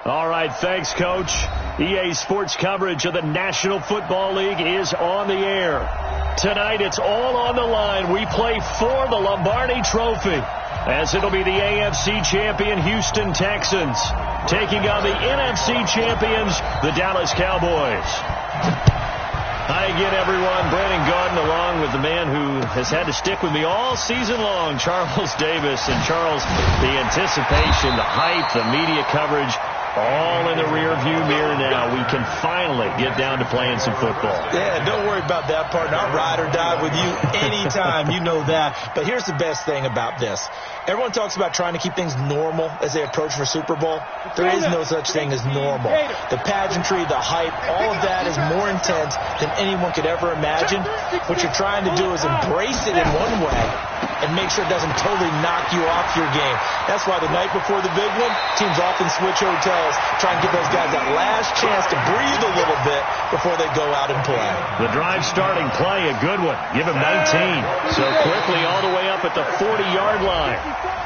All right, thanks, Coach. EA Sports coverage of the National Football League is on the air. Tonight, it's all on the line. We play for the Lombardi Trophy, as it'll be the AFC champion Houston Texans taking on the NFC champions, the Dallas Cowboys. Hi again, everyone. Brandon Gaudin along with the man who has had to stick with me all season long, Charles Davis. And Charles, the anticipation, the hype, the media coverage, all in the rearview mirror now. We can finally get down to playing some football. Yeah, don't worry about that, partner. I'll ride or die with you anytime. You know that. But here's the best thing about this. Everyone talks about trying to keep things normal as they approach for Super Bowl. There is no such thing as normal. The pageantry, the hype, all of that is more intense than anyone could ever imagine. What you're trying to do is embrace it in one way and make sure it doesn't totally knock you off your game. That's why the night before the big one, teams often switch hotels, try and give those guys that last chance to breathe a little bit before they go out and play. The drive starting play, a good one. Give him 19. So quickly all the way up at the 40-yard line.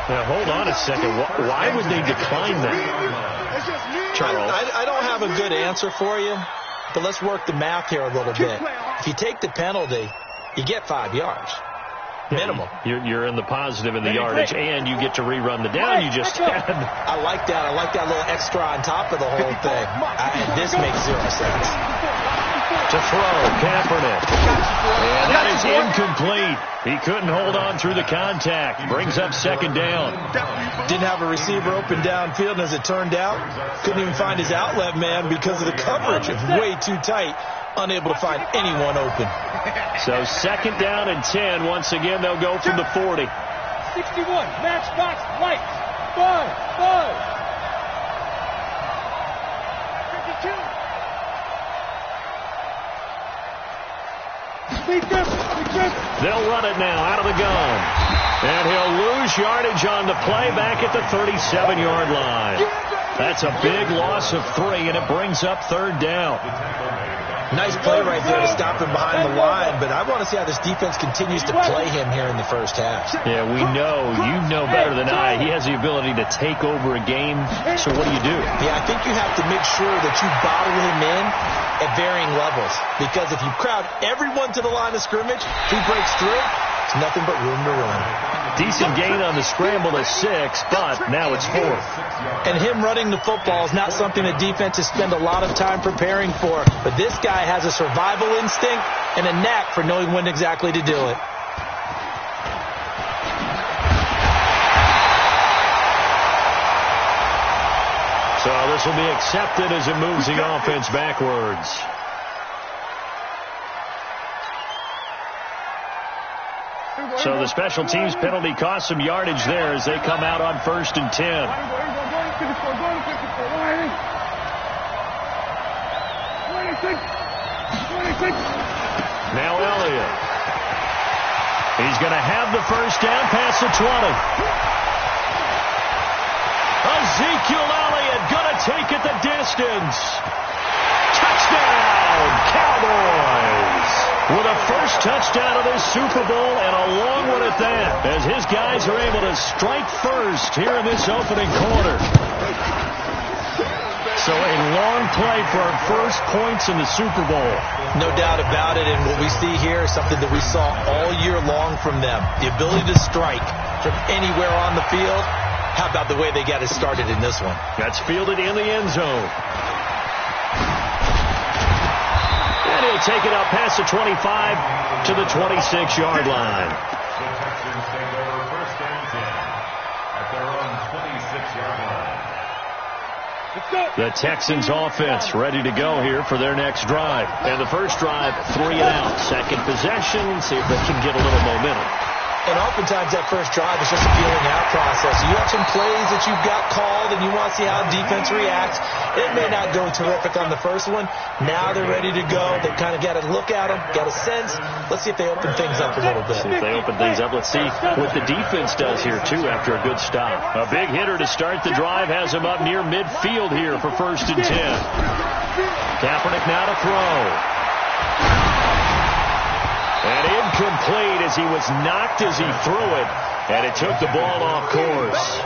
Now, hold on a second. Why would they decline that? Charles? I don't have a good answer for you, but let's work the math here a little bit. If you take the penalty, you get 5 yards. Minimum. You're in the positive in the yardage, and you get to rerun the down you just had. I like that. I like that little extra on top of the whole thing. This makes 0 sense. To throw, Kaepernick. And that is incomplete. He couldn't hold on through the contact. Brings up second down. Didn't have a receiver open downfield, and as it turned out, couldn't even find his outlet man because of the coverage. It was way too tight. Unable to find anyone open. So second down and 10. Once again, they'll go from the 40. 61. Matchbox right. Ball. 52. They'll run it now out of the gun. And he'll lose yardage on the play back at the 37-yard line. That's a big loss of 3, and it brings up third down. Nice play right there to stop him behind the line, but I want to see how this defense continues to play him here in the first half. Yeah, you know better than I. He has the ability to take over a game, so what do you do? Yeah, I think you have to make sure that you bottle him in at varying levels, because if you crowd everyone to the line of scrimmage, if he breaks through, it's nothing but room to run. Decent gain on the scramble to 6, but now it's 4th. And him running the football is not something that defenses spend a lot of time preparing for. But this guy has a survival instinct and a knack for knowing when exactly to do it. So this will be accepted as it moves the offense backwards. So the special teams penalty cost some yardage there as they come out on 1st and 10. Now Elliott. He's going to have the first down past the 20. Ezekiel Elliott going to take it the distance. Touchdown, Cowboys! With a first touchdown of this Super Bowl, and a long one at that, as his guys are able to strike first here in this opening quarter. So a long play for our first points in the Super Bowl. No doubt about it, and what we see here is something that we saw all year long from them. The ability to strike from anywhere on the field. How about the way they got it started in this one? That's fielded in the end zone. And he'll take it out past the 25 to the 26-yard line. The Texans offense ready to go here for their next drive. And the first drive, 3 and out. Second possession, see if they can get a little momentum. And oftentimes that first drive is just a feeling out process. You have some plays that you've got called and you want to see how defense reacts. It may not go terrific on the first one. Now they're ready to go. They've kind of got to look at them, got a sense. Let's see if they open things up a little bit. See if they open things up. Let's see what the defense does here, too, after a good stop. A big hitter to start the drive has him up near midfield here for 1st and 10. Kaepernick now to throw. And incomplete as he was knocked as he threw it. And it took the ball off course.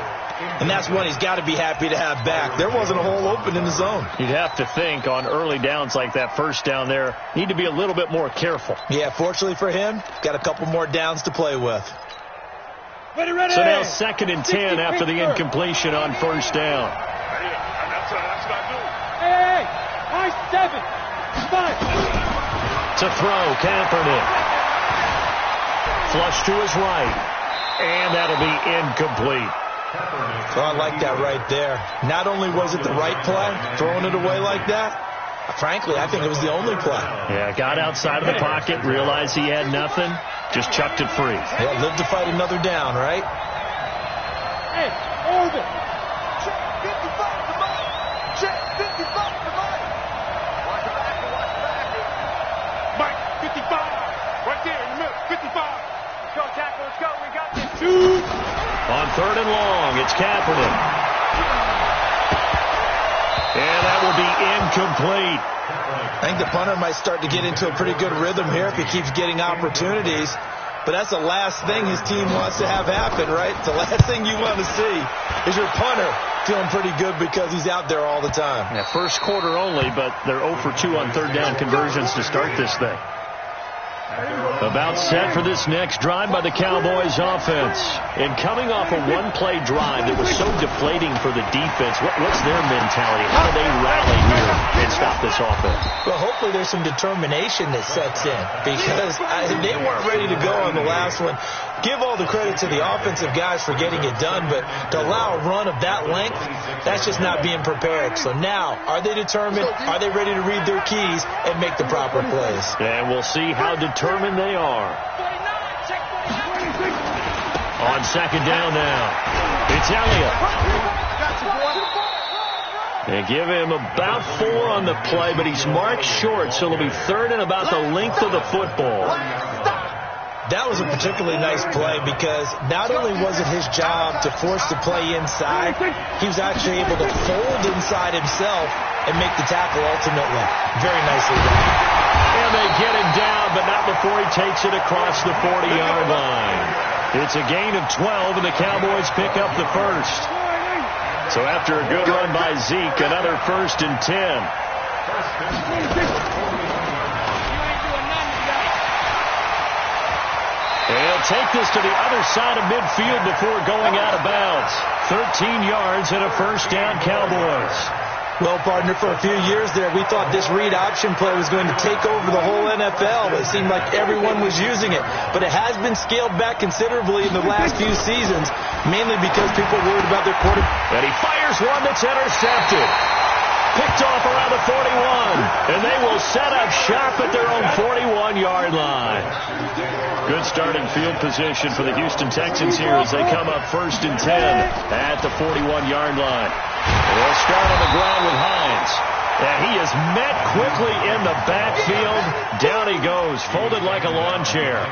And that's one he's got to be happy to have back. There wasn't a hole open in the zone. You'd have to think on early downs like that first down there, need to be a little bit more careful. Yeah, fortunately for him, got a couple more downs to play with. Ready, ready. So now 2nd and 10 after the incompletion on first down. Hey, high 7. 5. To throw, Kaepernick. Flush to his right. And that'll be incomplete. Oh, I like that right there. Not only was it the right play, throwing it away like that, frankly, I think it was the only play. Yeah, got outside of the pocket, realized he had nothing, just chucked it free. Yeah, live to fight another down, right? Hey, orbit. Check 55 to Mike. Check 55 to Mike. Watch the back. Mike, 55. Right there in the middle. 55. Let's go, tackle. Let's go. We got this. 2. On 3rd and long, it's Kaepernick. And that will be incomplete. I think the punter might start to get into a pretty good rhythm here if he keeps getting opportunities. But that's the last thing his team wants to have happen, right? The last thing you want to see is your punter feeling pretty good because he's out there all the time. Yeah, first quarter only, but they're 0 for 2 on 3rd down conversions to start this thing. About set for this next drive by the Cowboys offense. And coming off a one-play drive that was so deflating for the defense, what's their mentality? How do they rally here and stop this offense? Well, hopefully there's some determination that sets in because they weren't ready to go on the last one. Give all the credit to the offensive guys for getting it done, but to allow a run of that length, that's just not being prepared. So now, are they determined? Are they ready to read their keys and make the proper plays? And we'll see how determined they are. On 2nd down now, it's Elliott. They give him about 4 on the play, but he's marked short, so it'll be 3rd and about the length of the football. That was a particularly nice play because not only was it his job to force the play inside, he was actually able to fold inside himself and make the tackle ultimately. Very nicely done. And they get him down, but not before he takes it across the 40-yard line. It's a gain of 12, and the Cowboys pick up the first. So after a good run by Zeke, another 1st and 10. They'll take this to the other side of midfield before going out of bounds. 13 yards and a 1st down, Cowboys. Well, partner, for a few years there, we thought this read option play was going to take over the whole NFL. It seemed like everyone was using it. But it has been scaled back considerably in the last few seasons, mainly because people are worried about their quarterback. And he fires one that's intercepted. Picked off around the 41. And they will set up shop at their own 41-yard line. Good starting field position for the Houston Texans here as they come up 1st and 10 at the 41-yard line. They'll start on the ground with Hines. And he is met quickly in the backfield. Down he goes, folded like a lawn chair.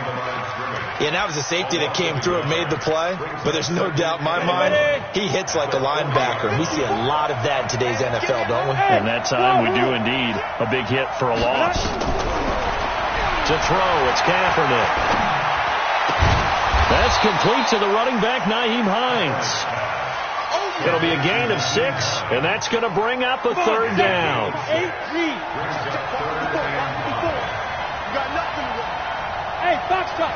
Yeah, that was a safety that came through and made the play. But there's no doubt in my mind, he hits like a linebacker. We see a lot of that in today's NFL, don't we? And that time we do indeed. A big hit for a loss. To throw, it's Kaepernick. That's complete to the running back, Nyheim Hines. It'll be a gain of 6, and that's going to bring up a 3rd down. Hey, box truck.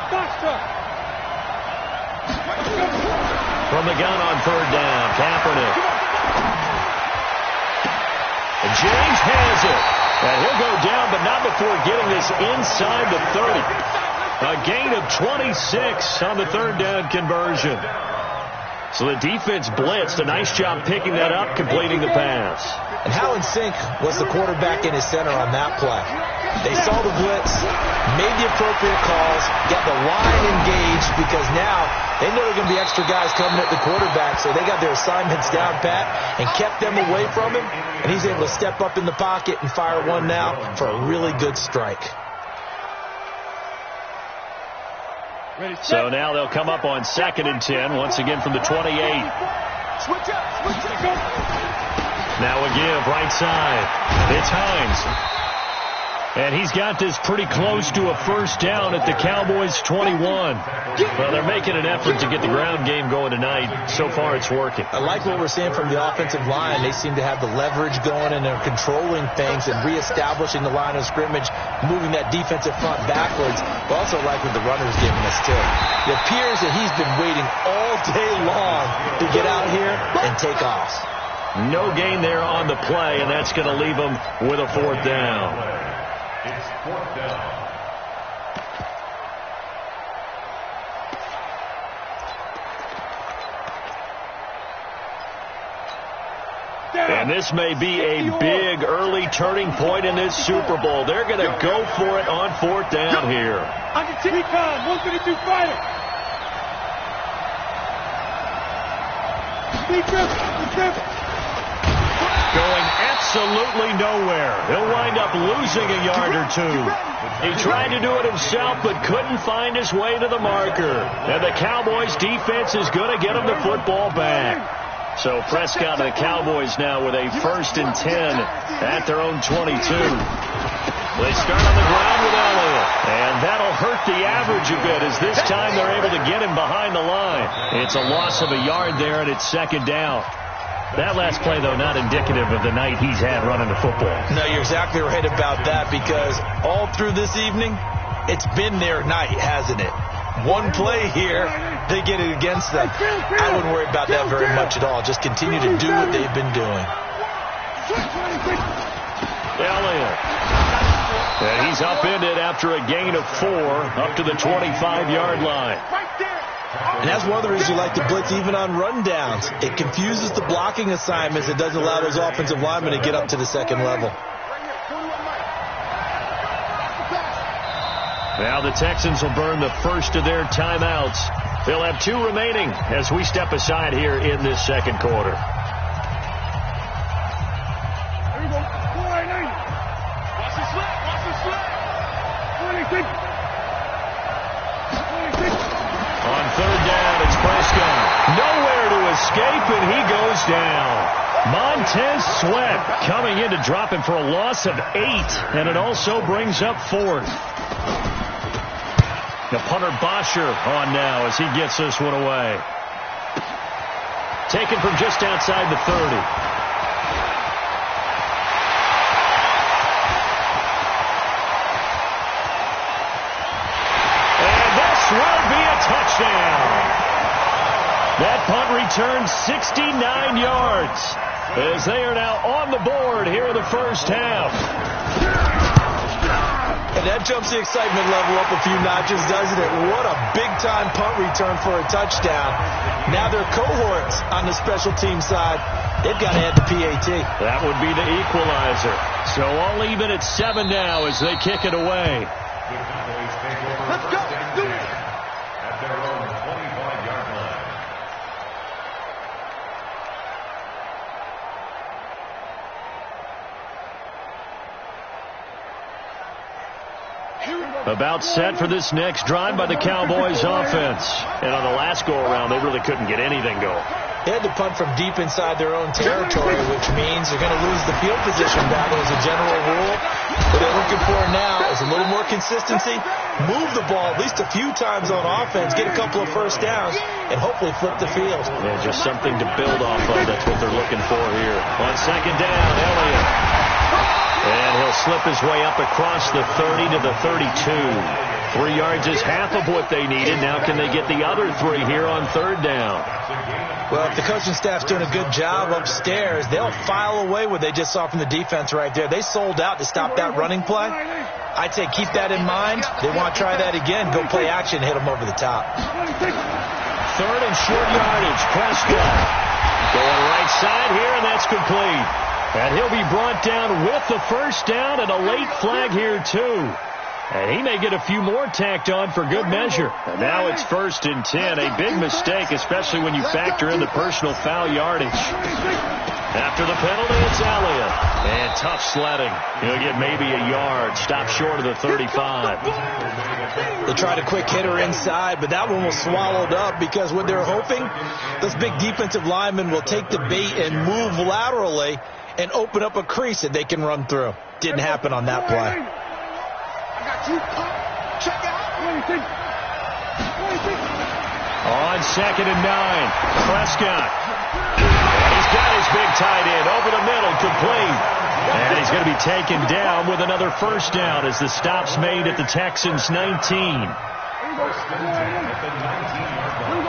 From the gun on 3rd down, Kaepernick. And James has it. And he'll go down, but not before getting this inside the 30. A gain of 26 on the 3rd down conversion. So the defense blitzed. A nice job picking that up, completing the pass. And how in sync was the quarterback in his center on that play? They saw the blitz, made the appropriate calls, got the line engaged because now they know there are going to be extra guys coming at the quarterback, so they got their assignments down pat and kept them away from him, and he's able to step up in the pocket and fire one now for a really good strike. So now they'll come up on 2nd and 10, once again from the 28. Switch up. Now a give, right side. It's Hines. And he's got this pretty close to a first down at the Cowboys' 21. Well, they're making an effort to get the ground game going tonight. So far, it's working. I like what we're seeing from the offensive line. They seem to have the leverage going, and they're controlling things and reestablishing the line of scrimmage, moving that defensive front backwards. But also like what the runner's giving us, too. It appears that he's been waiting all day long to get out here and take off. No gain there on the play, and that's going to leave him with a fourth down. It's fourth down. And this may be a big early turning point in this Super Bowl. They're going to go for it on fourth down here. Recon, 152 fighter. Going absolutely nowhere. He'll wind up losing a yard or two. He tried to do it himself, but couldn't find his way to the marker. And the Cowboys' defense is going to get him the football back. So Prescott and the Cowboys now with a 1st and 10 at their own 22. They start on the ground with Elliott. And that'll hurt the average a bit as this time they're able to get him behind the line. It's a loss of a yard there, and it's 2nd down. That last play, though, not indicative of the night he's had running the football. No, you're exactly right about that, because all through this evening, it's been their night, hasn't it? One play here, they get it against them. I wouldn't worry about that very much at all. Just continue to do what they've been doing. Elliott. And he's upended after a gain of 4 up to the 25-yard line. And that's one of the reasons you like to blitz even on rundowns. It confuses the blocking assignments. It doesn't allow those offensive linemen to get up to the second level. Now the Texans will burn the first of their timeouts. They'll have 2 remaining as we step aside here in this second quarter. Watch the slip. Watch the slip. 26. On 3rd down, it's Prescott. Nowhere to escape, and he goes down. Montez Sweat coming in to drop him for a loss of 8, and it also brings up 4th. The punter Bosher on now as he gets this one away. Taken from just outside the 30. Will be a touchdown. That punt returns 69 yards as they are now on the board here in the first half. And that jumps the excitement level up a few notches, doesn't it? What a big-time punt return for a touchdown. Now their cohorts on the special team side, they've got to add the PAT. That would be the equalizer. So all even at 7 now as they kick it away. Let's go. Do it. At their own 25-yard line. About set for this next drive by the Cowboys offense. And on the last go-around, they really couldn't get anything going. They had to punt from deep inside their own territory, which means they're going to lose the field position battle as a general rule. What they're looking for now is a little more consistency, move the ball at least a few times on offense, get a couple of first downs, and hopefully flip the field. Yeah, just something to build off of. That's what they're looking for here. On 2nd down, Elliott. And he'll slip his way up across the 30 to the 32. 3 yards is half of what they needed. Now can they get the other 3 here on 3rd down? Well, if the coaching staff's doing a good job upstairs, they'll file away what they just saw from the defense right there. They sold out to stop that running play. I'd say keep that in mind. They want to try that again. Go play action, hit them over the top. 3rd and short yardage. Prescott going right side here, and that's complete. And he'll be brought down with the first down and a late flag here, too. And he may get a few more tacked on for good measure. And now it's 1st and 10. A big mistake, especially when you factor in the personal foul yardage. After the penalty, it's Elliott. And tough sledding. He'll get maybe a yard. Stop short of the 35. They tried a quick hitter inside, but that one was swallowed up because what they're hoping, those big defensive linemen will take the bait and move laterally and open up a crease that they can run through. Didn't happen on that play. Check out. On 2nd and 9, Prescott. And he's got his big tight end over the middle, complete. And he's going to be taken down with another first down as the stop's made at the Texans' 19. First and 10 at the 19-yard line.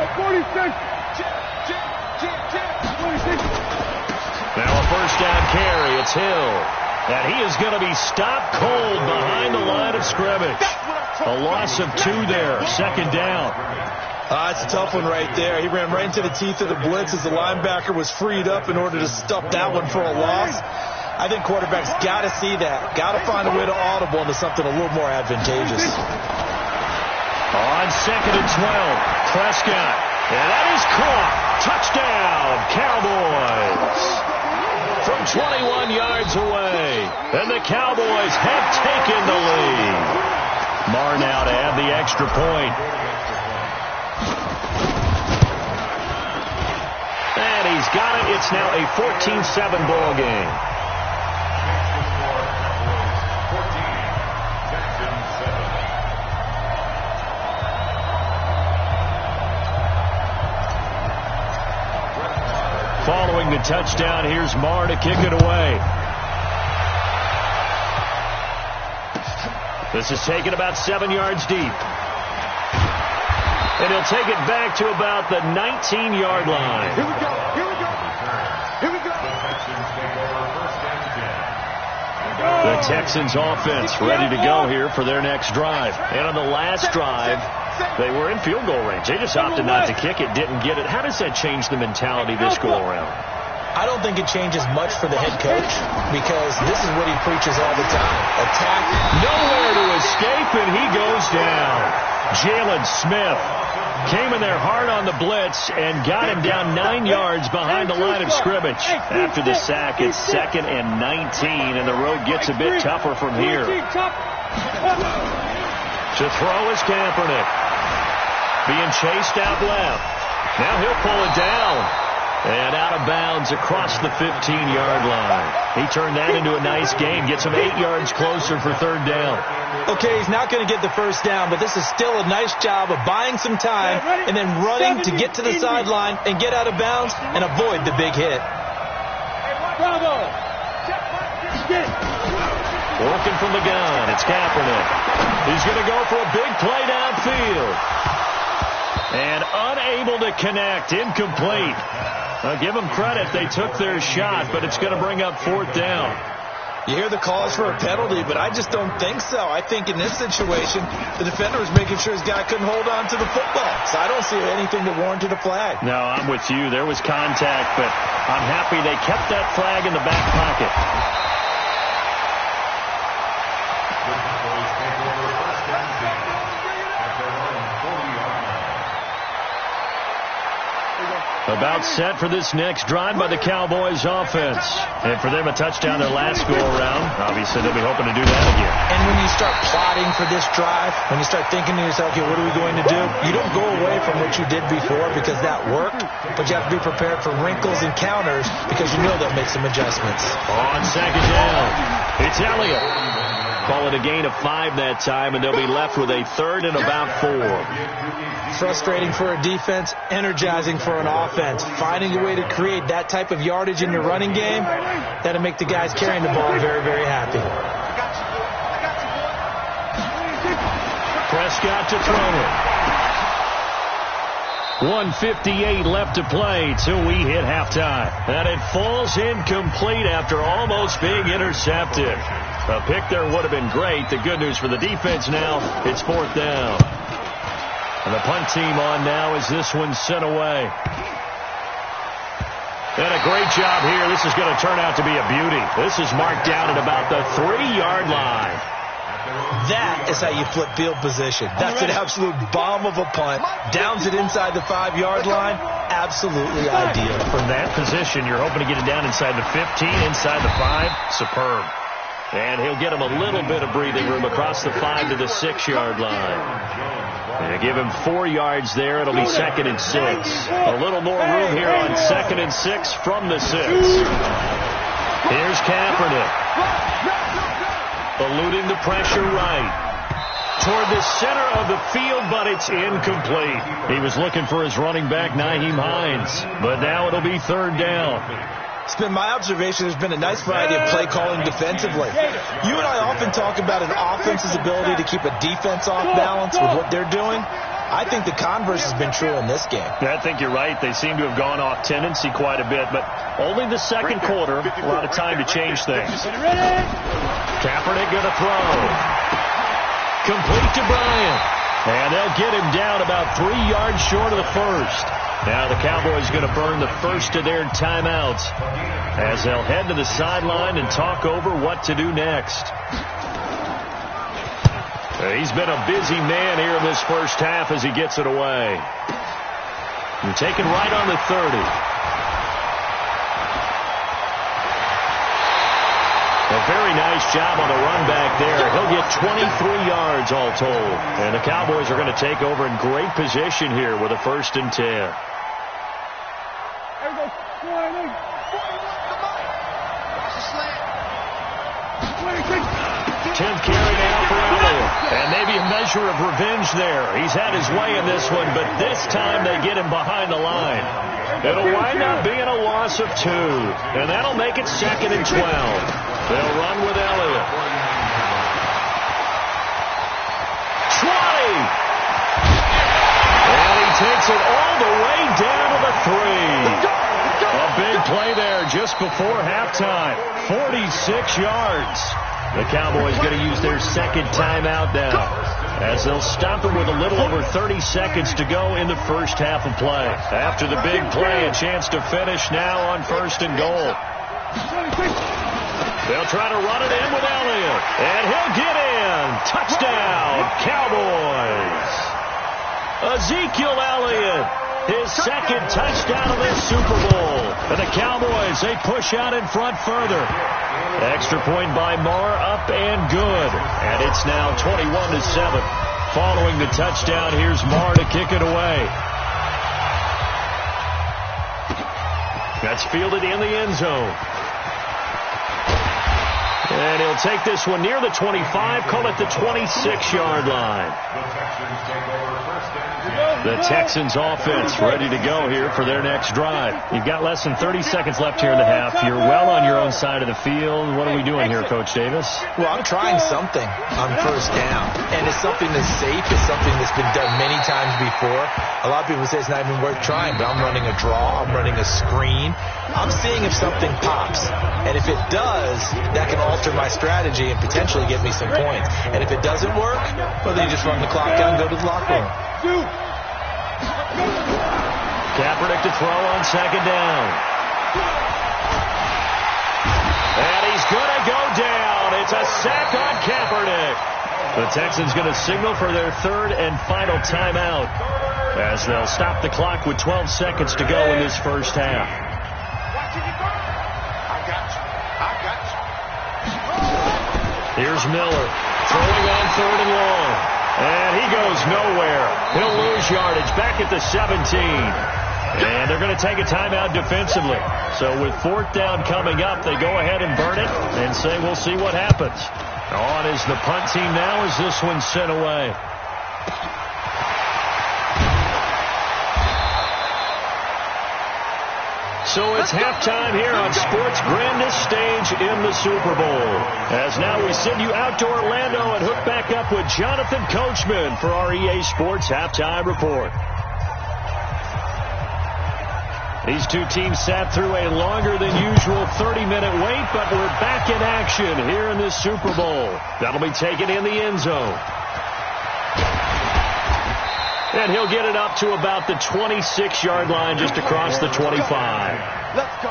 Now a first down carry. It's Hill. And he is going to be stopped cold behind the line of scrimmage. A loss of 2 there. Second down. It's a tough one right there. He ran right into the teeth of the blitz as the linebacker was freed up in order to stuff that one for a loss. I think quarterbacks got to see that. Got to find a way to audible into something a little more advantageous. On 2nd and 12, Prescott. And that is caught. Touchdown, Cowboys. From 21 yards away. And the Cowboys have taken the lead. Marr now to add the extra point. And he's got it. It's now a 14-7 ball game. Following the touchdown, here's Marr to kick it away. This is taken about 7 yards deep. And he'll take it back to about the 19-yard line. Here we go. Here we go. Here we go. The Texans offense ready to go here for their next drive. And on the last drive, they were in field goal range. They just opted not to kick it, didn't get it. How does that change the mentality this go around? I don't think it changes much for the head coach because this is what he preaches all the time. Attack. Nowhere to escape, and he goes down. Jalen Smith came in there hard on the blitz and got him down 9 yards behind the line of scrimmage. After the sack, it's 2nd and 19, and the road gets a bit tougher from here. To throw is Kaepernick. Being chased out left. Now he'll pull it down. And out of bounds across the 15-yard line. He turned that into a nice gain. Gets him 8 yards closer for 3rd down. Okay, he's not going to get the first down, but this is still a nice job of buying some time and then running to get to the sideline and get out of bounds and avoid the big hit. Working from the gun, it's Kaepernick. He's going to go for a big play downfield. And unable to connect, incomplete. I'll give them credit. They took their shot, but it's going to bring up 4th down. You hear the calls for a penalty, but I just don't think so. I think in this situation, the defender was making sure his guy couldn't hold on to the football. So I don't see anything that warranted a flag. No, I'm with you. There was contact, but I'm happy they kept that flag in the back pocket. About set for this next drive by the Cowboys offense. And for them, a touchdown their last go-around. Obviously, they'll be hoping to do that again. And when you start plotting for this drive, when you start thinking to yourself, okay, what are we going to do? You don't go away from what you did before because that worked, but you have to be prepared for wrinkles and counters because you know they'll make some adjustments. On 2nd down, it's Elliott. Call it a gain of 5 that time, and they'll be left with a 3rd and about 4. Frustrating for a defense, energizing for an offense. Finding a way to create that type of yardage in your running game, that'll make the guys carrying the ball very, very happy. Prescott to throw it. 1:58 left to play till we hit halftime. And it falls incomplete after almost being intercepted. A pick there would have been great. The good news for the defense now, it's 4th down. And the punt team on now as this one's sent away. And a great job here. This is going to turn out to be a beauty. This is marked down at about the 3-yard line. That is how you flip field position. That's an absolute bomb of a punt. Downs it inside the 5-yard line. Absolutely ideal. From that position, you're hoping to get it down inside the 15, inside the 5. Superb. And he'll get him a little bit of breathing room across the 5 to the 6-yard line. And give him 4 yards there. It'll be 2nd and 6. A little more room here on 2nd and 6 from the 6. Here's Kaepernick. Eluding the pressure right. toward the center of the field, but it's incomplete. He was looking for his running back, Nyheim Hines, but now it'll be third down. It's been my observation there's been a nice variety of play calling defensively. You and I often talk about an offense's ability to keep a defense off balance with what they're doing. I think the converse has been true in this game. I think you're right. They seem to have gone off tendency quite a bit, but only the second quarter. A lot of time to change things. Kaepernick going to throw. Complete to Bryant. And they'll get him down about 3 yards short of the first. Now the Cowboys going to burn the first of their timeouts as they'll head to the sideline and talk over what to do next. He's been a busy man here in this first half as he gets it away. You're taken right on the 30. A very nice job on the run back there. He'll get 23 yards all told. And the Cowboys are going to take over in great position here with a 1st and 10. 10th carry now for Elliott. And maybe a measure of revenge there. He's had his way in this one, but this time they get him behind the line. It'll wind up being a loss of 2. And that'll make it 2nd and 12. They'll run with Elliott. 20. And he takes it all the way down to the 3. A big play there just before halftime. 46 yards. The Cowboys going to use their second timeout now as they'll stop him with a little over 30 seconds to go in the first half of play. After the big play, a chance to finish now on 1st and goal. They'll try to run it in with Elliott, and he'll get in. Touchdown, Cowboys. Ezekiel Elliott, his second touchdown of this Super Bowl. And the Cowboys, they push out in front further. Extra point by Marr, up and good. And it's now 21-7. Following the touchdown, here's Marr to kick it away. That's fielded in the end zone. And he'll take this one near the 25, call it the 26-yard line. The Texans offense ready to go here for their next drive. You've got less than 30 seconds left here in the half. You're well on your own side of the field. What are we doing here, Coach Davis? Well, I'm trying something on 1st down. And it's something that's safe. It's something that's been done many times before. A lot of people say it's not even worth trying, but I'm running a draw. I'm running a screen. I'm seeing if something pops. And if it does, that can alter my strategy and potentially get me some points. And if it doesn't work, well, then you just run the clock down and go to the locker room. Kaepernick to throw on 2nd down. And he's going to go down. It's a sack on Kaepernick. The Texans going to signal for their 3rd and final timeout as they'll stop the clock with 12 seconds to go in this first half. Here's Miller throwing on 3rd and long. And he goes nowhere. He'll lose yardage back at the 17. And they're going to take a timeout defensively. So with 4th down coming up, they go ahead and burn it and say we'll see what happens. On is the punt team now as this one's sent away. So it's halftime here on sports' grandest stage in the Super Bowl. As now we send you out to Orlando and hook back up with Jonathan Coachman for our EA Sports Halftime Report. These two teams sat through a longer than usual 30-minute wait, but we're back in action here in this Super Bowl. That'll be taken in the end zone. And he'll get it up to about the 26-yard line just across the 25. Let's go.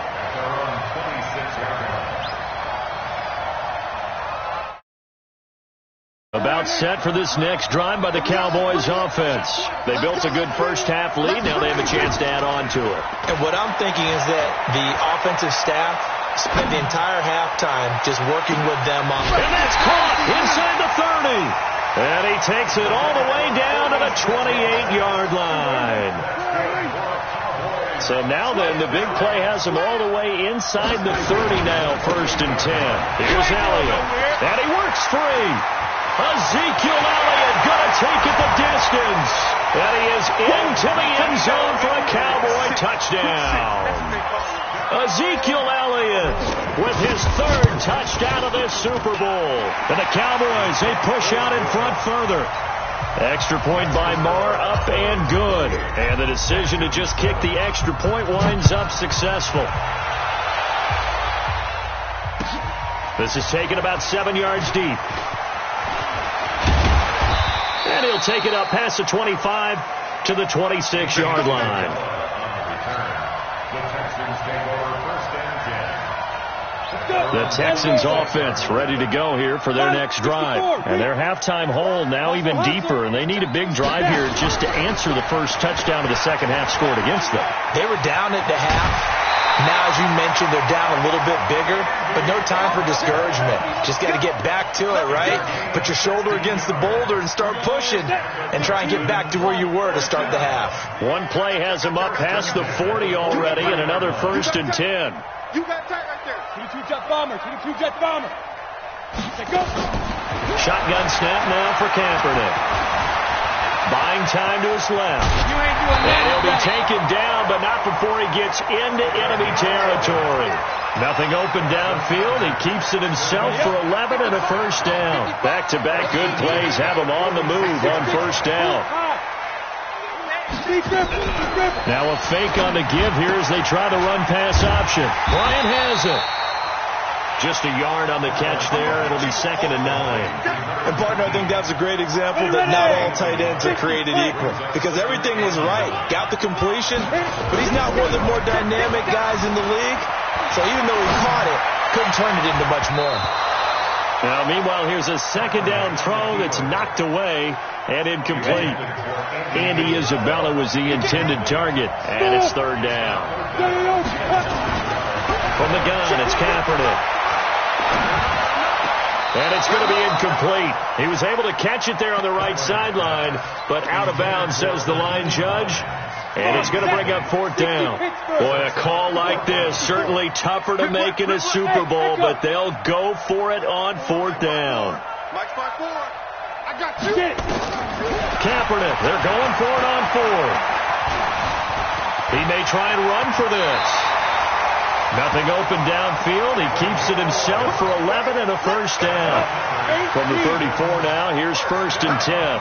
About set for this next drive by the Cowboys offense. They built a good first half lead. Now they have a chance to add on to it. And what I'm thinking is that the offensive staff spent the entire halftime just working with them on. And that's caught inside the 30. And he takes it all the way down to the 28-yard line. So now then, the big play has him all the way inside the 30 now, 1st and 10. Here's Elliott. And he works free. Ezekiel Elliott going to take it the distance. And he is into the end zone for a Cowboy touchdown. Ezekiel Elliott with his third touchdown of this Super Bowl. And the Cowboys, they push out in front further. Extra point by Marr, up and good. And the decision to just kick the extra point winds up successful. This is taken about 7 yards deep. And he'll take it up past the 25 to the 26-yard line. The Texans offense ready to go here for their next drive. And their halftime hole now even deeper, and they need a big drive here just to answer the first touchdown of the second half scored against them. They were down at the half. Now, as you mentioned, they're down a little bit bigger, but no time for discouragement. Just got to get back to it, right? Put your shoulder against the boulder and start pushing and try and get back to where you were to start the half. One play has them up past the 40 already, and another 1st and 10. You got tight right there. To the two-jet bomber. To the two-jet bomber. Go. Shotgun snap now for Kaepernick. Buying time to his left. You ain't doing that. And he'll be taken down, but not before he gets into enemy territory. Nothing open downfield. He keeps it himself for 11 and a first down. Back-to-back good plays have him on the move on first down. Now a fake on the give here as they try the run-pass option. Bryant has it. Just a yard on the catch there. It'll be 2nd and 9. And, partner, I think that's a great example that not all tight ends are created equal. Because everything was right. Got the completion, but he's not one of the more dynamic guys in the league. So even though he caught it, couldn't turn it into much more. Now, meanwhile, here's a 2nd down throw that's knocked away and incomplete. Andy Isabella was the intended target, and it's 3rd down. From the gun, it's Kaepernick. And it's going to be incomplete. He was able to catch it there on the right sideline, but out of bounds, says the line judge. And it's going to bring up 4th down. Boy, a call like this, certainly tougher to make in a Super Bowl, but they'll go for it on 4th down. Mike, spot forward. I got you. Kaepernick, they're going for it on 4th. He may try and run for this. Nothing open downfield. He keeps it himself for 11 and a first down. From the 34 now, here's 1st and 10.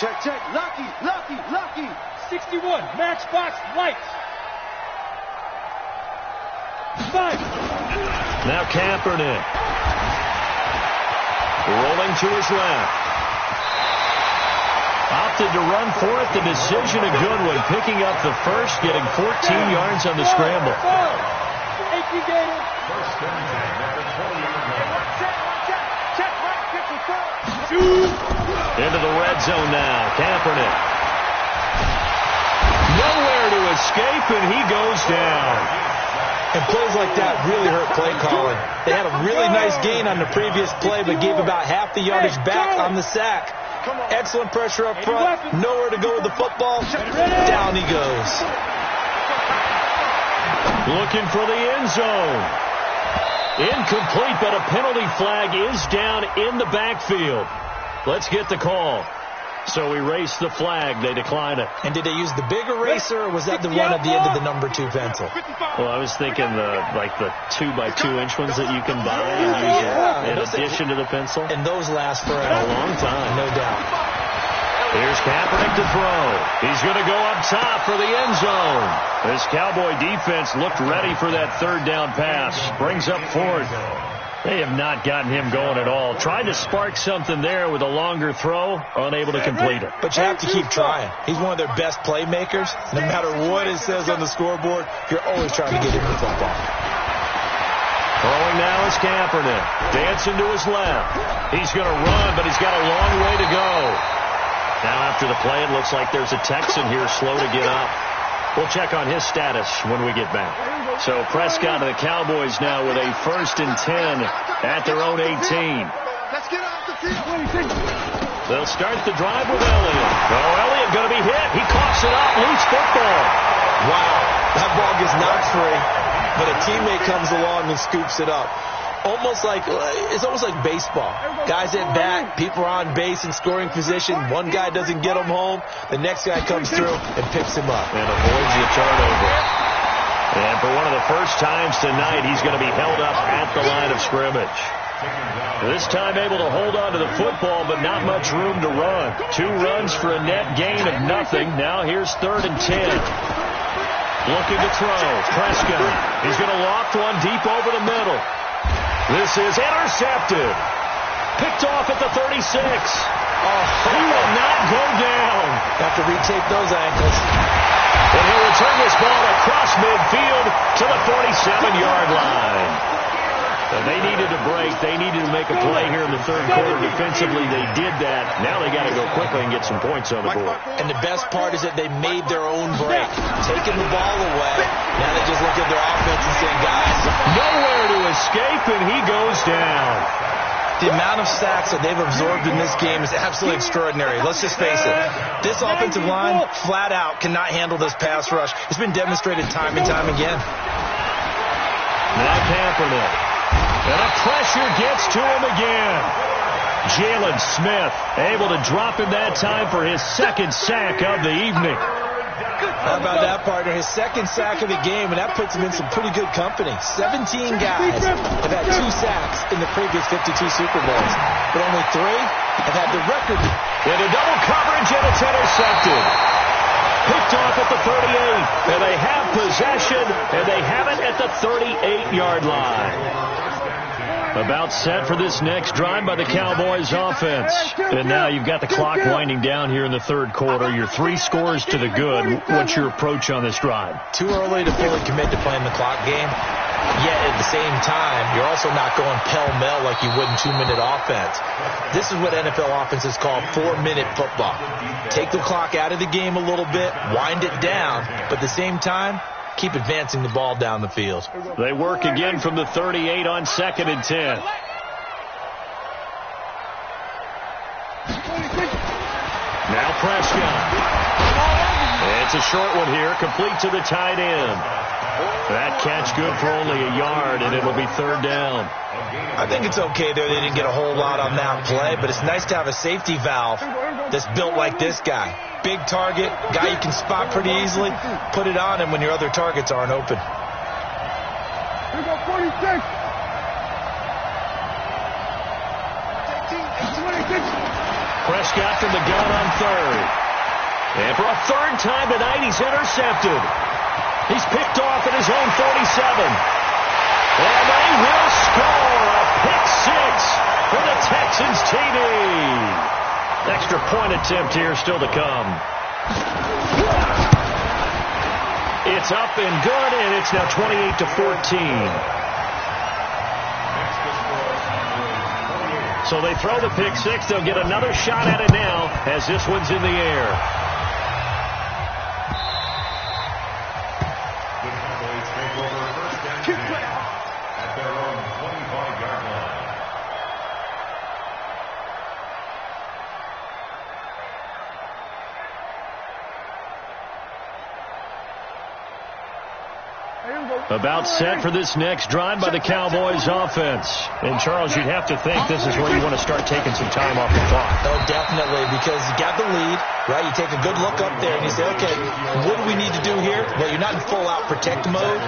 Check, check. Lucky. 61. Matchbox lights. 5. Now Kaepernick. Rolling to his left. Opted to run for it. The decision a good one. Picking up the first, getting 14 yards on the scramble. Into the red zone now. Kaepernick. Nowhere to escape, and he goes down. And plays like that really hurt play calling. They had a really nice gain on the previous play, but gave about half the yardage back on the sack. Excellent pressure up front. Nowhere to go with the football. Down he goes. Looking for the end zone. Incomplete, but a penalty flag is down in the backfield. Let's get the call. So erase the flag. They decline it. And did they use the big eraser, or was that the one at the end of the number 2 pencil? Well, I was thinking the 2x2-inch ones that you can buy in addition to the pencil. And those last for a long time. No doubt. Here's Kaepernick to throw. He's going to go up top for the end zone. This Cowboy defense looked ready for that 3rd down pass. Brings up 4th. They have not gotten him going at all. Tried to spark something there with a longer throw, unable to complete it. But you have to keep trying. He's one of their best playmakers. No matter what it says on the scoreboard, you're always trying to get him the football. Throwing now is Kaepernick. Dancing to his left. He's going to run, but he's got a long way to go. Now after the play, it looks like there's a Texan here slow to get up. We'll check on his status when we get back. So Prescott and the Cowboys now with a 1st and 10 at their own 18. Let's get off the field. They'll start the drive with Elliott. Oh, Elliott going to be hit. He coughs it up. Loose football. Wow. That ball gets knocked free. but a teammate comes along and scoops it up. It's almost like baseball. Guys at bat, people are on base in scoring position. One guy doesn't get him home. The next guy comes through and picks him up. And avoids the turnover. And for one of the first times tonight, he's going to be held up at the line of scrimmage. This time able to hold on to the football, but not much room to run. 2 runs for a net gain of nothing. Now here's 3rd and 10. Looking to throw. Prescott. He's going to loft one deep over the middle. This is intercepted. Picked off at the 36. He will not go down. Have to retake those ankles. And he'll return this ball across midfield to the 47-yard line. And they needed a break. They needed to make a play here in the 3rd quarter. Defensively, they did that. Now they got to go quickly and get some points on the board. And the best part is that they made their own break, taking the ball away. Now they just look at their offense and say, guys, nowhere to escape, and he goes down. The amount of sacks that they've absorbed in this game is absolutely extraordinary. Let's just face it. This offensive line, flat out, cannot handle this pass rush. It's been demonstrated time and time again. Now Kaepernick. And the pressure gets to him again. Jalen Smith able to drop him that time for his 2nd sack of the evening. How about that, partner? His 2nd sack of the game, and that puts him in some pretty good company. 17 guys have had 2 sacks in the previous 52 Super Bowls, but only 3 have had the record. Into double coverage, and it's intercepted. Picked off at the 38, and they have possession, and they have it at the 38-yard line. About set for this next drive by the Cowboys offense. And now you've got the clock winding down here in the 3rd quarter. You're 3 scores to the good. What's your approach on this drive? Too early to fully commit to playing the clock game. Yet at the same time, you're also not going pell-mell like you would in 2-minute offense. This is what NFL offenses call 4-minute football. Take the clock out of the game a little bit, wind it down, but at the same time, keep advancing the ball down the field. They work again from the 38 on 2nd and 10. Now Prescott. It's a short one here, complete to the tight end. That catch good for only a yard, and it'll be 3rd down. I think it's okay there. They didn't get a whole lot on that play, but it's nice to have a safety valve that's built like this guy. Big target, guy you can spot pretty easily. Put it on him when your other targets aren't open. Here we go, 46. 26. Prescott from the gun on 3rd. And for a 3rd time tonight, he's intercepted. He's picked off at his own 47. And they will score a pick 6 for the Texans TD. Extra point attempt here still to come. It's up and good, and it's now 28-14. So they throw the pick 6. They'll get another shot at it now as this one's in the air. About set for this next drive by the Cowboys offense. And, Charles, you'd have to think this is where you want to start taking some time off the clock. Oh, definitely, because you got the lead, right? You take a good look up there and you say, okay, what do we need to do here? Well, you're not in full-out protect mode.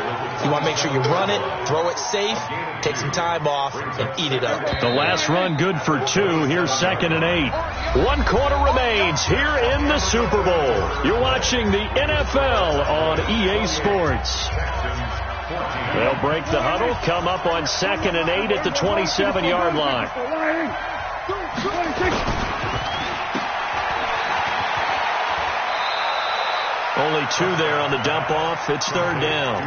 You want to make sure you run it, throw it safe, take some time off, and eat it up. The last run good for 2. Here's 2nd and 8. 1 quarter remains here in the Super Bowl. You're watching the NFL on EA Sports. They'll break the huddle, come up on 2nd and 8 at the 27-yard line. Only 2 there on the dump off. It's 3rd down.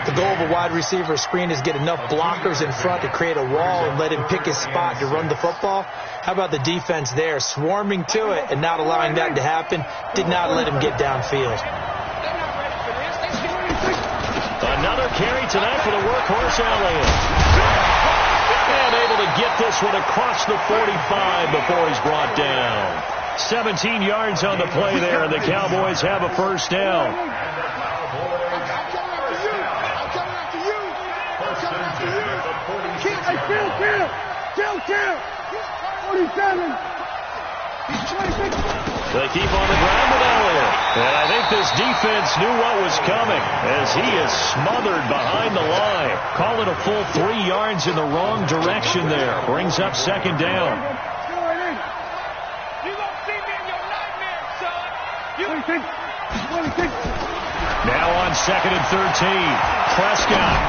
The goal of a wide receiver screen is get enough blockers in front to create a wall and let him pick his spot to run the football. How about the defense there, swarming to it and not allowing that to happen? Did not let him get downfield. Another carry tonight for the workhorse Elliott. And able to get this one across the 45 before he's brought down. 17 yards on the play there, and the Cowboys have a 1st down. Kill. 47. 26. They keep on the ground with Elliott. And I think this defense knew what was coming as he is smothered behind the line. Call it a full 3 yards in the wrong direction there. Brings up second down. You gonna see me in your nightmare, son. 26. Now on second and 13. Prescott.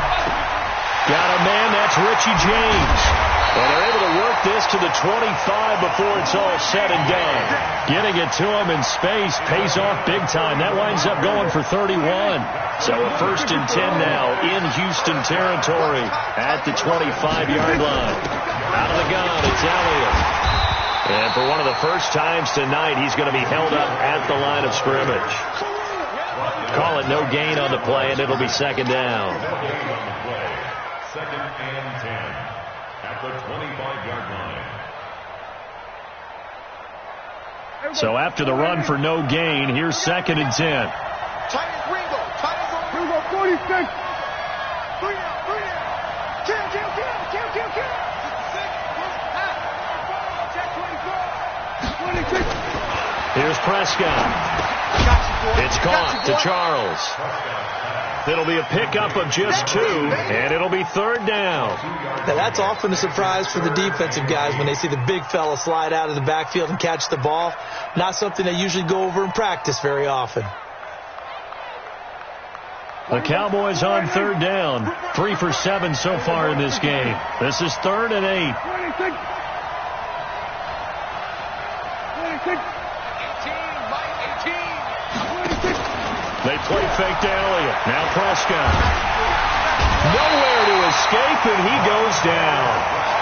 Got a man, that's Richie James. And they're able to work this to the 25 before it's all said and done. Getting it to him in space pays off big time. That winds up going for 31. So a 1st and 10 now in Houston territory at the 25-yard line. Out of the gun, it's Elliott. And for one of the first times tonight, he's going to be held up at the line of scrimmage. Call it no gain on the play, and it'll be second down. Second and 10 at the 25-yard line. So after the run for no gain, here's second and 10. Ringo, 46. 3 down. Kill. 26. Here's Prescott. It's caught to Charles. It'll be a pickup of just 2, and it'll be third down. Now, that's often a surprise for the defensive guys when they see the big fella slide out of the backfield and catch the ball. Not something they usually go over in practice very often. The Cowboys on third down. 3 for 7 so far in this game. This is 3rd and 8. 26. 26. 26. They play fake to Elliott. Now Prescott. Nowhere to escape, and he goes down.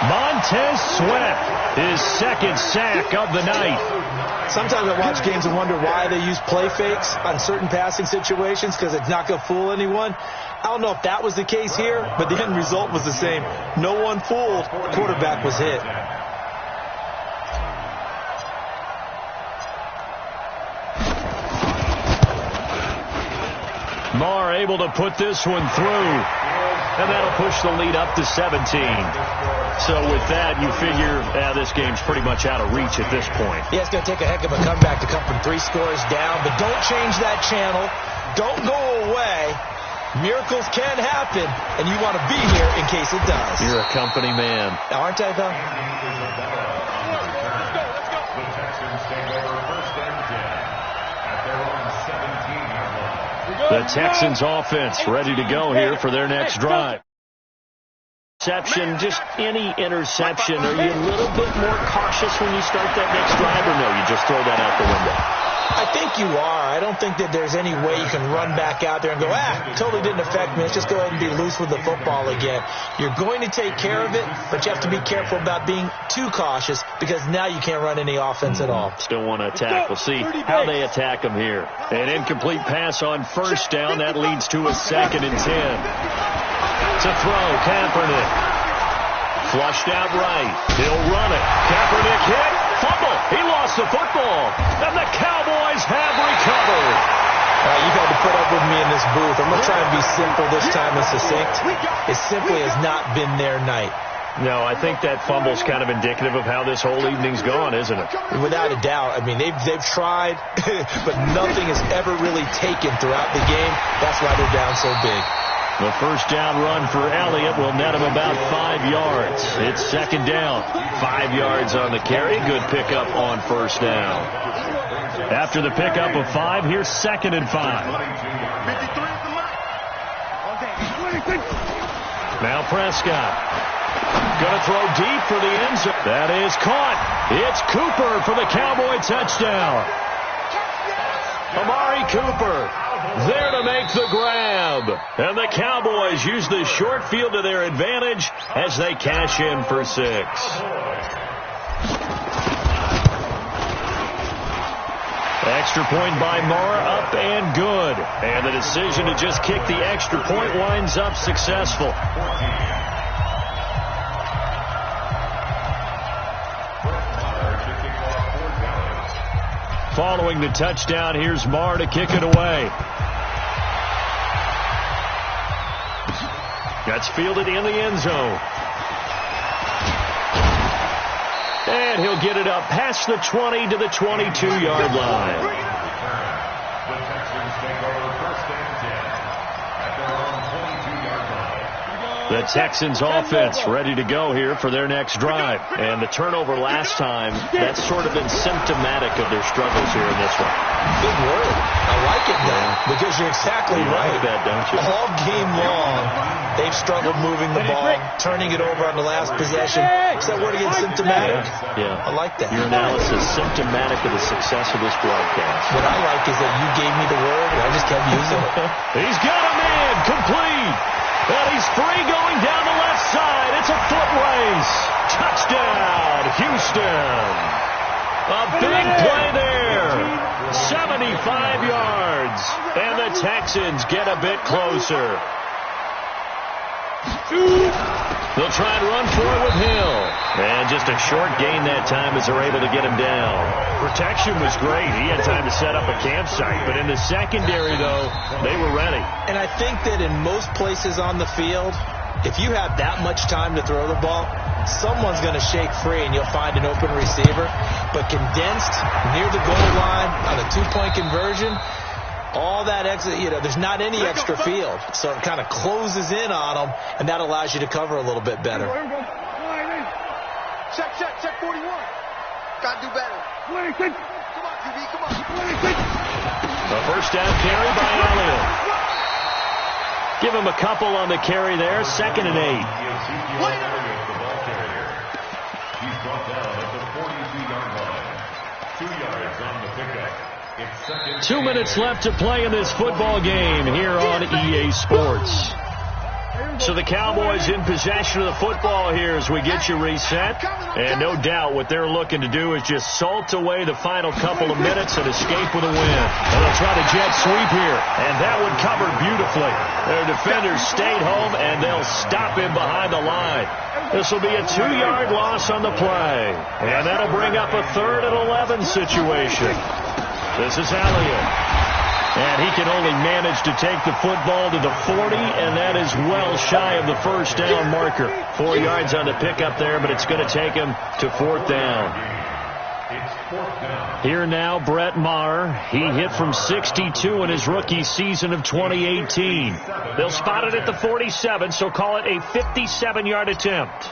Montez Sweat, his second sack of the night. Sometimes I watch games and wonder why they use play fakes on certain passing situations because it's not going to fool anyone. I don't know if that was the case here, but the end result was the same. No one fooled. The quarterback was hit. Marr able to put this one through, and that'll push the lead up to 17. So with that, you figure this game's pretty much out of reach at this point. Yeah, it's going to take a heck of a comeback to come from 3 scores down, but don't change that channel. Don't go away. Miracles can happen, and you want to be here in case it does. You're a company man. Aren't I, though? The Texans take over 1st and 10 at their own 17-yard line. The Texans offense ready to go here for their next drive. Interception, just any interception. Are you a little bit more cautious when you start that next drive, or no, you just throw that out the window? I think you are. I don't think that there's any way you can run back out there and go, totally didn't affect me. Let's just go ahead and be loose with the football again. You're going to take care of it, but you have to be careful about being too cautious because now you can't run any offense at all. Still want to attack. We'll see how they attack them here. An incomplete pass on 1st down. That leads to a 2nd and 10. To throw, Kaepernick. Flushed out right. He'll run it. Kaepernick hit. Fumble. He lost the football. And the Cowboys have recovered. You've had to put up with me in this booth. I'm going to try and be simple this time and succinct. It simply has not been their night. No, I think that fumble's kind of indicative of how this whole evening's gone, isn't it? Without a doubt. I mean, they've tried, but nothing has ever really taken throughout the game. That's why they're down so big. The 1st down run for Elliott will net him about 5 yards. It's 2nd down. 5 yards on the carry. Good pickup on 1st down. After the pickup of 5, here's 2nd and 5. Now Prescott. Going to throw deep for the end zone. That is caught. It's Cooper for the Cowboy touchdown. Amari Cooper there to make the grab. And the Cowboys use the short field to their advantage as they cash in for 6. Extra point by Marr, up and good. And the decision to just kick the extra point winds up successful. Following the touchdown, here's Marr to kick it away. That's fielded in the end zone. And he'll get it up past the 20 to the 22-yard line. The Texans take over first and 10 at their own 22-yard line. The Texans offense ready to go here for their next drive. And the turnover last time, that's sort of been symptomatic of their struggles here in this one. Big word. I like it now because you're exactly right. Like that, don't you? All game long, they've struggled moving the ball, turning it over on the last possession. Is that word again, symptomatic? Yeah. I like that. Your analysis symptomatic of the success of this broadcast. What I like is that you gave me the word, and I just kept using it. He's got a man, complete. And he's free going down the left side. It's a foot race. Touchdown, Houston. A big play there. 75 yards. And the Texans get a bit closer. They'll try and run for it with Hill. And just a short gain that time as they're able to get him down. Protection was great. He had time to set up a campsite. But in the secondary, though, they were ready. And I think that in most places on the field, if you have that much time to throw the ball, someone's going to shake free and you'll find an open receiver. But condensed near the goal line on a two-point conversion, all that extra, there's not any extra field. So it kind of closes in on them, and that allows you to cover a little bit better. Check 41. Gotta do better. Come on, QB, come on. A first down carry by Elliott. Give him a couple on the carry there. 2nd and 8. He's brought down at the 42-yard line. 2 yards on the pickup. 2 minutes left to play in this football game here on EA Sports. So the Cowboys in possession of the football here as we get you reset. And no doubt what they're looking to do is just salt away the final couple of minutes and escape with a win. And they'll try to jet sweep here. And that one covered beautifully. Their defenders stayed home and they'll stop him behind the line. This will be a 2-yard loss on the play. And that'll bring up a 3rd and 11 situation. This is Elliott. And he can only manage to take the football to the 40, and that is well shy of the first down marker. 4 yards on the pickup there, but it's going to take him to 4th down. Here now, Brett Maher. He hit from 62 in his rookie season of 2018. They'll spot it at the 47, so call it a 57-yard attempt.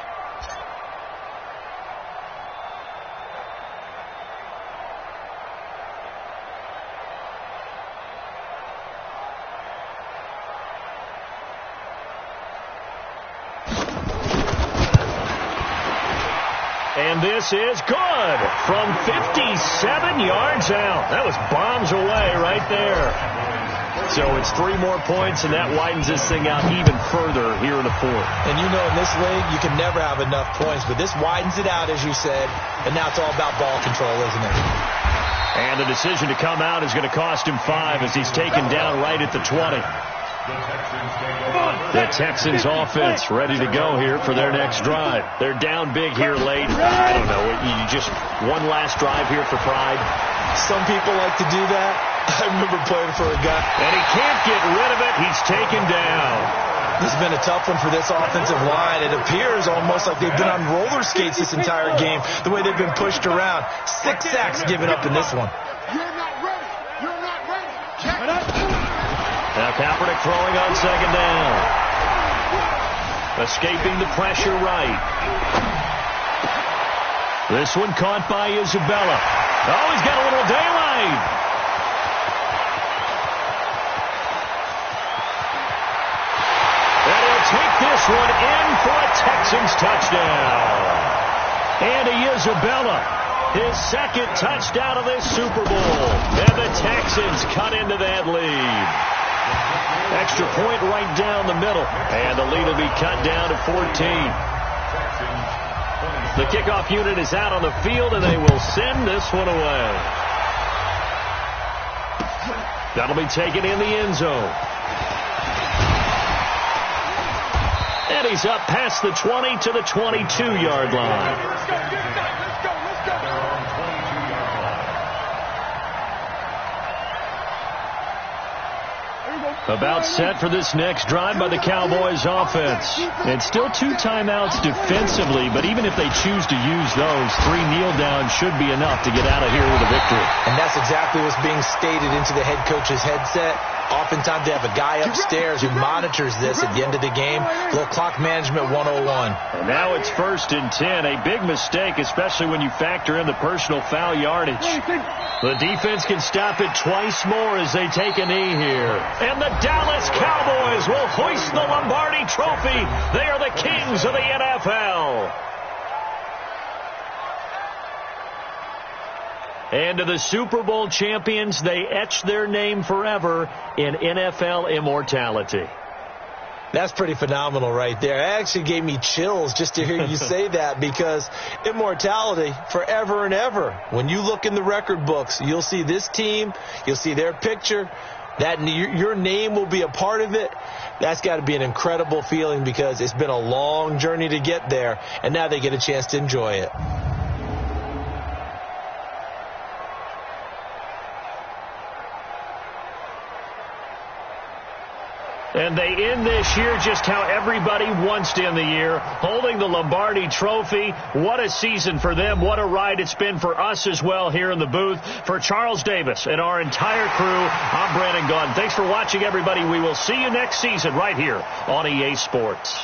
And this is good from 57 yards out. That was bombs away right there. So it's 3 more points, and that widens this thing out even further here in the 4th. And in this league, you can never have enough points, but this widens it out, as you said, and now it's all about ball control, isn't it? And the decision to come out is going to cost him 5 as he's taken down right at the 20. The Texans offense ready to go here for their next drive. They're down big here late. I don't know. You just one last drive here for pride. Some people like to do that. I remember playing for a guy. And he can't get rid of it. He's taken down. This has been a tough one for this offensive line. It appears almost like they've been on roller skates this entire game, the way they've been pushed around. 6 sacks given up in this one. You're not ready. You're not ready. Check it out. Now Kaepernick throwing on 2nd down. Escaping the pressure right. This one caught by Isabella. Oh, he's got a little daylight. And he'll take this one in for a Texans touchdown. Andy Isabella, his 2nd touchdown of this Super Bowl. And the Texans cut into that lead. Extra point right down the middle. And the lead will be cut down to 14. The kickoff unit is out on the field, and they will send this one away. That'll be taken in the end zone. And he's up past the 20 to the 22-yard line. Let's go. About set for this next drive by the Cowboys offense. It's still 2 timeouts defensively, but even if they choose to use those, 3 kneel downs should be enough to get out of here with a victory. And that's exactly what's being stated into the head coach's headset. Oftentimes they have a guy upstairs who monitors this at the end of the game. A little clock management 101. And now it's 1st and 10. A big mistake, especially when you factor in the personal foul yardage. The defense can stop it twice more as they take a knee here. And the Dallas Cowboys will hoist the Lombardi Trophy. They are the kings of the NFL. And to the Super Bowl champions, they etch their name forever in NFL immortality. That's pretty phenomenal right there. It actually gave me chills just to hear you say that, because immortality forever and ever. When you look in the record books, you'll see this team, you'll see their picture, that your name will be a part of it. That's got to be an incredible feeling, because it's been a long journey to get there, and now they get a chance to enjoy it. And they end this year just how everybody wants to end the year, holding the Lombardi Trophy. What a season for them. What a ride it's been for us as well here in the booth. For Charles Davis and our entire crew, I'm Brandon Gaudin. Thanks for watching, everybody. We will see you next season right here on EA Sports.